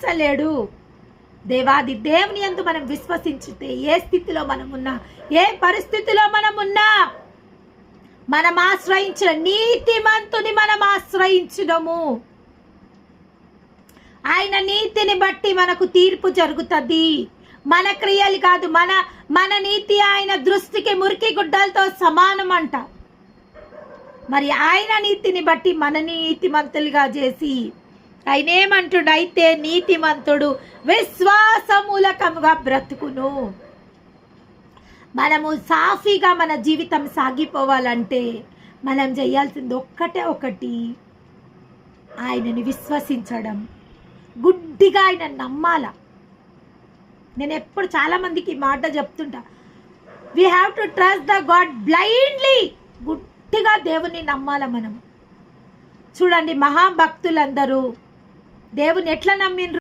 విశ్వసించలేడు. దేవాది దేవుని యందు మనం విశ్వసించితే ఏ స్థితిలో మనం ఉన్నా, ఏ పరిస్థితిలో మనం ఉన్నా, మనం ఆశ్రయించిన నీతిమంతుని మనం ఆశ్రయించడము. ఆయన నీతిని బట్టి మనకు తీర్పు జరుగుతుంది. మన క్రియలు కాదు, మన నీతి ఆయన దృష్టికి మురికి గుడ్డలతో సమానం అంట. మరి ఆయన నీతిని బట్టి మనని నీతిమంతులుగా చేసి ఆయన ఏమంటుడు, అయితే నీతిమంతుడు విశ్వాసమూలకముగా బ్రతుకును. మనము సాఫీగా మన జీవితం సాగిపోవాలంటే మనం చేయాల్సింది ఒక్కటే ఒకటి, ఆయనని విశ్వసించడం, గుడ్డిగా ఆయన నమ్మాల. నేను ఎప్పుడు చాలా మందికి మాట చెప్తుంటా, we have to trust the God blindly. గుడ్డిగా దేవుని నమ్మాల మనం. చూడండి, మహాభక్తులందరూ దేవుని ఎట్లా నమ్మిండ్రు?